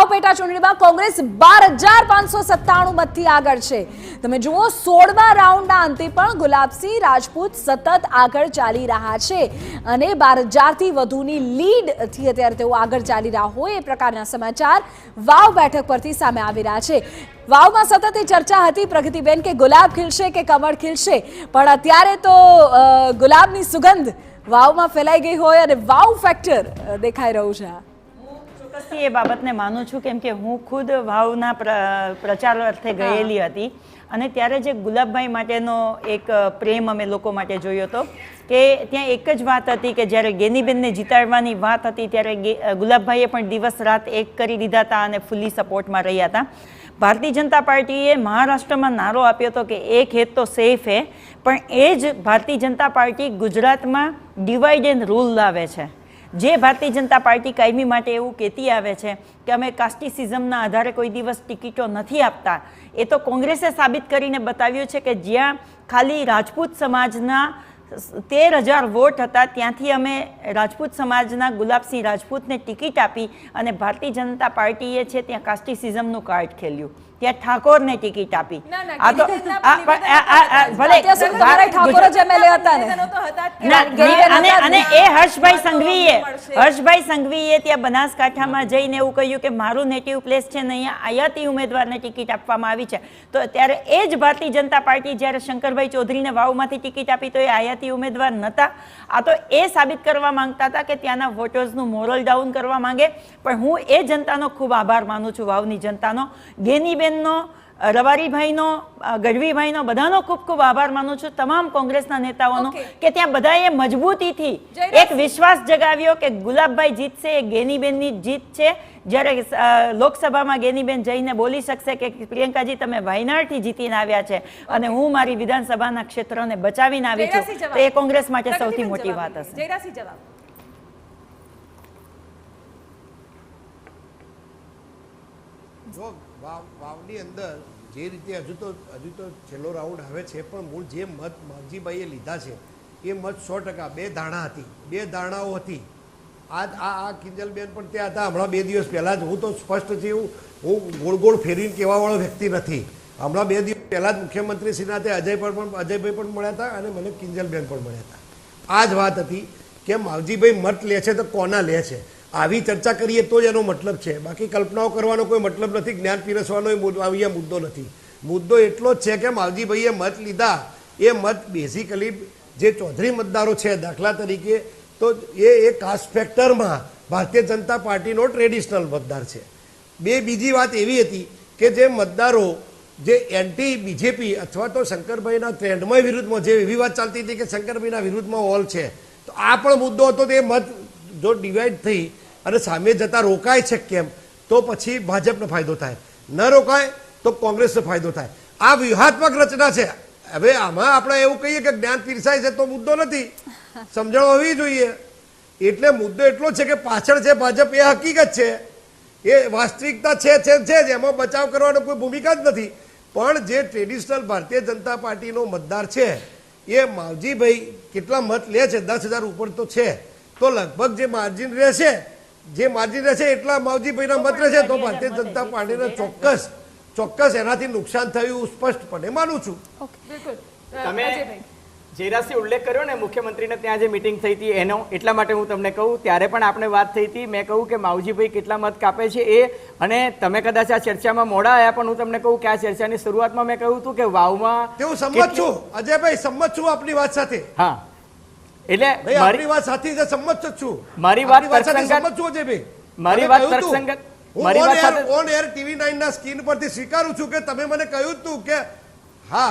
વાવ પેટા ચૂંટણીમાં કોંગ્રેસ 12,597 મતથી આગળ છે। તમે જુઓ 16મા રાઉન્ડના અંતે પણ ગુલાબસિંહ રાજપૂત સતત આગળ ચાલી રહ્યા છે અને 12,000થી વધુની લીડથી અત્યારે તેઓ આગળ ચાલી રહ્યા હોય એ પ્રકારના સમાચાર વાવ બેઠક પરથી સામે આવી રહ્યા છે। વાવમાં સતત એ ચર્ચા હતી પ્રગતિબેન કે ગુલાબ ખીલશે કે કમળ ખીલશે, પણ અત્યારે તો ગુલાબની સુગંધ વાવમાં ફેલાઈ ગઈ હોય અને વાવ ફેક્ટર દેખાઈ રહ્યું છે। ચોક્કસથી એ બાબતને માનું છું, કેમ કે હું ખુદ વાવના પ્રચાર અર્થે ગયેલી હતી અને ત્યારે જે ગુલાબભાઈ માટેનો એક પ્રેમ અમે લોકો માટે જોયો હતો કે ત્યાં એક જ વાત હતી કે જ્યારે ગેનીબેનને જીતાડવાની વાત હતી ત્યારે ગુલાબભાઈએ પણ દિવસ રાત એક કરી દીધા હતા અને ફૂલ્લી સપોર્ટમાં રહ્યા હતા। ભારતીય જનતા પાર્ટીએ મહારાષ્ટ્રમાં નારો આપ્યો હતો કે એક હેત તો સેફ હે, પણ એ જ ભારતીય જનતા પાર્ટી ગુજરાતમાં ડિવાઇડ એન્ડ રૂલ લાવે છે। જે ભારતીય જનતા પાર્ટી કાયમી માટે એવું કહેતી આવે છે કે અમે કાસ્ટિસિઝમના આધારે કોઈ દિવસ ટિકિટો નથી આપતા, એ તો કોંગ્રેસે સાબિત કરીને બતાવ્યું છે કે જ્યાં ખાલી રાજપૂત સમાજના 13,000 વોટ હતા ત્યાંથી અમે રાજપૂત સમાજના ગુલાબસિંહ રાજપૂતને ટિકિટ આપી અને ભારતીય જનતા પાર્ટીએ છે ત્યાં કાસ્ટિસિઝમનું કાર્ડ ખેલ્યું, ત્યાં ઠાકોરને ટિકિટ આપી। આ તો અને એ હર્ષભાઈ સંઘવીએ ત્યાં બનાસકાંઠામાં જઈને એવું કહ્યું કે મારું નેટિવ પ્લેસ છે ને અહીંયા આયાતી ઉમેદવારને ટિકિટ આપવામાં આવી છે, તો ત્યારે એ જ ભારતીય જનતા પાર્ટી જ્યારે શંકરભાઈ ચૌધરીને વાવમાંથી ટિકિટ આપી તો એ આયાતી ઉમેદવાર નહોતા। આ તો એ સાબિત કરવા માંગતા હતા કે ત્યાંના વોટર્સનું મોરલ ડાઉન કરવા માંગે, પણ હું એ જનતાનો ખૂબ આભાર માનું છું, વાવની જનતાનો, ગેનીબેનનો, રવારીભાઈનો, ગઢવીભાઈનો, બધાનો ખૂબ ખૂબ આભાર માનું છું, તમામ કોંગ્રેસના નેતાઓનો કે ત્યાં બધાએ મજબૂતીથી એક વિશ્વાસ જગાવ્યો કે ગુલાબભાઈ જીતશે, એ ગેનીબેનની જીત છે। જ્યારે લોકસભામાં ગેનીબેન જઈને બોલી શકશે કે પ્રિયંકાજી તમે વાયનાડથી જીતીને આવ્યા છે અને હું મારી વિધાનસભાના ક્ષેત્રને બચાવીને આવી છું, તો એ કોંગ્રેસ માટે સૌથી મોટી વાત હશે। જો વાવની અંદર જે રીતે હજુ તો છેલ્લો રાઉન્ડ આવે છે, પણ મૂળ જે મત માવજીભાઈએ લીધા છે એ મત 100% બે ધારણા હતી, બે ધારણાઓ હતી। આ કિંજલબેન પણ ત્યાં હતા હમણાં 2 દિવસ પહેલાં જ। હું તો સ્પષ્ટ છે, હું ગોળ ગોળ ફેરીને કહેવાવાળો વ્યક્તિ નથી। હમણાં 2 દિવસ પહેલાં જ મુખ્યમંત્રીશ્રીના તે અજયભાઈ પણ મળ્યા હતા અને મને કિંજલબેન પણ મળ્યા હતા। આ જ વાત હતી કે માવજીભાઈ મત લે છે તો કોના લે છે, આવી ચર્ચા કરીએ તો જ એનો મતલબ છે, બાકી કલ્પનાઓ કરવાનો કોઈ મતલબ નથી, જ્ઞાન પીરસવાનો અહીંયા મુદ્દો નથી। મુદ્દો એટલો જ છે કે માવજીભાઈએ મત લીધા, એ મત બેઝિકલી જે ચૌધરી મતદારો છે દાખલા તરીકે, તો એ કાસ્ટ ફેક્ટરમાં ભારતીય જનતા પાર્ટીનો ટ્રેડિશનલ મતદાર છે। બીજી વાત એવી હતી કે જે મતદારો જે એન્ટી બીજેપી અથવા તો શંકરભાઈના ટ્રેન્ડમાં વિરુદ્ધમાં જે એવી વાત ચાલતી હતી કે શંકરભાઈના વિરુદ્ધમાં ઓલ છે, તો આ પણ મુદ્દો હતો। તે મત જો ડિવાઈડ થઈ અને સામે જતા રોકાય છે કેમ, તો પછી ભાજપનો ફાયદો થાય, ન રોકાય તો કોંગ્રેસનો ફાયદો થાય। આ વ્યૂહાત્મક રચના છે। હવે આમાં આપણે એવું કહીએ કે જ્ઞાન પીરસાય છે તો મુદ્દો નથી, સમજણ હોવી જોઈએ। એટલે મુદ્દો એટલો છે કે પાછળ છે ભાજપ, એ હકીકત છે, એ વાસ્તવિકતા છે જ, એમાં બચાવ કરવાનો કોઈ ભૂમિકા જ નથી। પણ જે ટ્રેડિશનલ ભારતીય જનતા પાર્ટીનો મતદાર છે એ માવજીભાઈ કેટલા મત લે છે, 10,000 ઉપર તો છે, તો લગભગ જે માર્જિન રહેશે એટલા માવજીભાઈના મત રહેશે, તો ભારતીય જનતા પાર્ટીને ચોક્કસ એનાથી નુકસાન થયું સ્પષ્ટપણે માનું છું। તમે જેરાસી ઉલ્લેખ કર્યો ને મુખ્યમંત્રીને ત્યાં જે મિટિંગ થઈ હતી એનો, એટલા માટે હું તમને કહું, ત્યારે પણ આપણે વાત થઈ હતી, મેં કહું કે માવજીભાઈ કેટલા મત કાપે છે એ, અને તમે કદાચ આ ચર્ચામાં મોડા આવ્યા, પણ હું તમને કહું કે આ ચર્ચાની શરૂઆતમાં મેં કહ્યું હતું કે વાવમાં હું સંમત છું અજયભાઈ, સંમત છું આપની વાત સાથે। હા, એટલે મારી વાત સાથે સંમત છું, મારી વાત સંમત છું અજયભાઈ, મારી વાત તર્કસંગત, મારી વાત સાથે ઓન એર TV9 ના સ્ક્રીન પરથી સ્વીકારું છું કે તમે મને કહ્યું હતું કે હા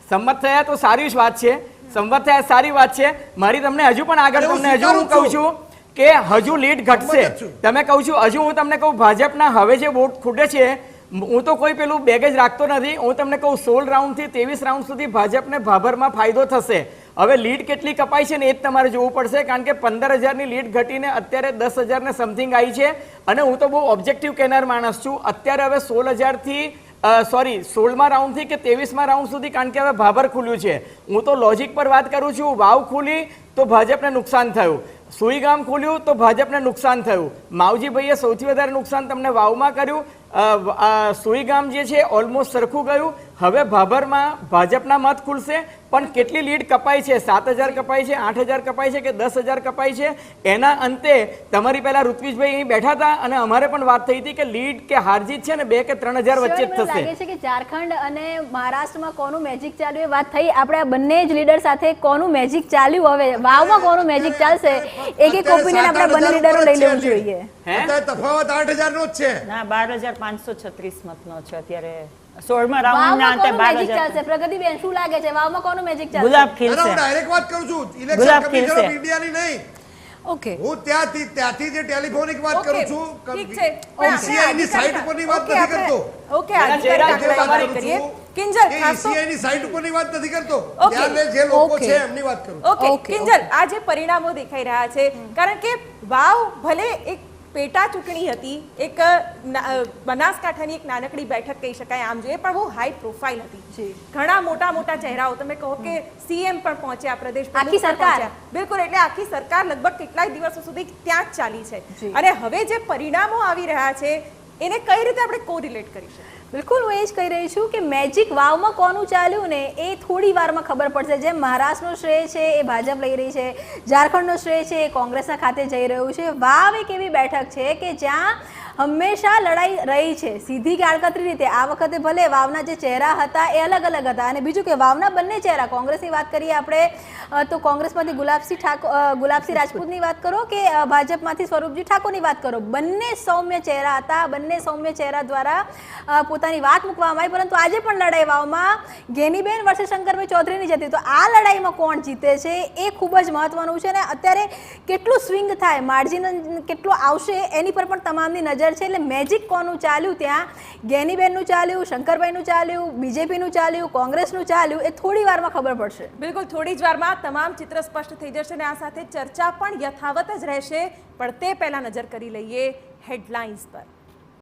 સંમત થયા તો સારી વાત છે, સંમત થયા સારી વાત છે। મારી તમને હજુ પણ આગળ તમને હજુ હું કહું છું કે હજુ લીડ ઘટશે, તમે કહું છું હજુ હું તમને કહું ભાજપના હવે જે વોટ ખૂટે છે, હું તો કોઈ પેલું બેગેજ રાખતો નથી, હું તમને કહું 16 રાઉન્ડથી 23 રાઉન્ડ સુધી ભાજપને ભાભરમાં ફાયદો થશે। હવે લીડ કેટલી કપાઈ છે ને એ જ તમારે જોવું પડશે, કારણ કે 15,000ની લીડ ઘટીને અત્યારે 10,000 ને સમથિંગ આવી છે, અને હું તો બહુ ઓબ્જેક્ટિવ કહેનાર માણસ છું। અત્યારે હવે 16,000થી 16મા રાઉન્ડથી કે 23મા રાઉન્ડ સુધી, કારણ કે હવે ભાભર ખુલ્યું છે, હું તો લોજિક પર વાત કરું છું, વાવ ખુલી તો ભાજપને નુકસાન થયું, સુઈ ગામ ખોલ્યું તો ભાજપને નુકસાન થયું. માવજીભાઈએ સૌથી વધારે નુકસાન તમને વાવમાં કર્યું. સુઈ ગામ જે છે ઓલમોસ્ટ સરખું ગયું. હવે ભાભરમાં ભાજપના મત ખુલશે, પણ કેટલી લીડ કપાઈ છે? 7,000 કપાઈ છે, 8,000 કપાઈ છે કે 10,000 કપાઈ છે? એના અંતે તમારી પહેલા ઋત્વિજભાઈ અહીં બેઠા હતા અને અમારે પણ વાત થઈ હતી કે લીડ કે હારજીત છે ને 2 કે 3,000 વચ્ચે જ થશે. લાગે છે કે ઝારખંડ અને મહારાષ્ટ્રમાં કોનું મેજિક ચાલ્યું એ વાત થઈ. આપણે આ બંને જ લીડર સાથે કોનું મેજિક ચાલ્યું, હવે વાવમાં કોનું મેજિક ચાલશે એક ઓપિનિયન આપણે બંને લીડરો લઈ લેવું જોઈએ. અત્યારે તફાવત 8,000 નો જ છે. ના 12,536 મતનો છે અત્યારે 16મા રાઉન્ડના અંતે. વાવમાં કોનું મેજિક ચાલશે? પ્રગતિબેન શું લાગે છે, વાવમાં કોનું મેજિક ચાલશે? ગુલાબ હું ખીલશે. ડાયરેક્ટ વાત કરું છું, ઇલેક્શન ગુલાબ કમિશન ખીલશે. ઓફ ઇન્ડિયાની નહીં. ઓકે, હું ત્યાંથી જે ટેલિફોનિક વાત ઓકે, કરું છું, ઠીક છે. પણ આપણે ECI ની સાઇટ ઉપરની વાત ઓકે, નથી કરતો. ઓકે, એના અધિકારી ચહેરા આપણે જોવા વાત કરું કરીએ. છું. કિંજલ, એ ખાસ તો- ECI ની સાઇટ ઉપરની વાત નથી કરતો. ઓકે, ત્યાં જે લોકો ઓકે. છે એમની વાત કરું છું. ઓકે ઓકે, કિંજલ, આ જે પરિણામો દેખાઈ રહ્યા છે, કારણ કે વાવ ભલે એક પેટા ચૂંટણી હતી, એક બનાસકાંઠાની એક નાનકડી બેઠક કહી શકાય આમ જોઈએ, પણ બહુ હાઈ પ્રોફાઇલ હતી. ઘણા મોટા મોટા ચહેરાઓ, તમે કહો કે સીએમ પણ પહોંચ્યા, પ્રદેશ પ્રમુખ આખી પણ સરકાર. પહોંચ્યા. બિલકુલ, એટલે આખી સરકાર લગભગ કેટલાય દિવસો સુધી ત્યાં જ ચાલી છે. જી. અને હવે જે પરિણામો આવી રહ્યા છે એને કઈ રીતે આપણે કોરિલેટ કરી શકીએ? બિલકુલ, હું એ જ કહી રહી છું કે મેજિક વાવમાં કોનું ચાલ્યું ને એ થોડી વારમાં ખબર પડશે. જેમ મહારાષ્ટ્રનો શ્રેય છે એ ભાજપ લઈ રહી છે, ઝારખંડનો શ્રેય છે એ કોંગ્રેસના ખાતે જઈ રહ્યું છે. વાવ એક એવી બેઠક છે કે જ્યાં હંમેશા લડાઈ રહી છે, સીધી કે આડકતરી રીતે. આ વખતે ભલે વાવના જે ચહેરા હતા એ અલગ અલગ હતા, અને બીજું કે વાવના બંને ચહેરા, કોંગ્રેસની વાત કરીએ આપણે તો કોંગ્રેસમાંથી ગુલાબસિંહ રાજપૂતની વાત કરો કે ભાજપમાંથી સ્વરૂપજી ઠાકોરની વાત કરો, બંને સૌમ્ય ચહેરા હતા. બંને સૌમ્ય ચહેરા દ્વારા પોતાની વાત મૂકવામાં આવી. પરંતુ આજે પણ લડાઈ વાવમાં ગેનીબેન વર્સેસ શંકરભાઈ ચૌધરીની જતી. તો આ લડાઈમાં કોણ જીતે છે એ ખૂબ જ મહત્વનું છે, અને અત્યારે કેટલું સ્વિંગ થાય, માર્જિન કેટલું આવશે એની પર પણ તમામની નજર છે. એટલે મેજિક કોનું ચાલ્યું, ત્યાં ગેનીબેનનું ચાલ્યું, શંકરભાઈનું ચાલ્યું, બીજેપીનું ચાલ્યું, કોંગ્રેસનું ચાલ્યું, એ થોડી વારમાં ખબર પડશે. બિલકુલ, થોડી જ વારમાં તમામ ચિત્ર સ્પષ્ટ થઈ જશે અને આ સાથે ચર્ચા પણ યથાવત જ રહેશે. પણ તે પહેલા નજર કરી લઈએ હેડલાઇન્સ પર.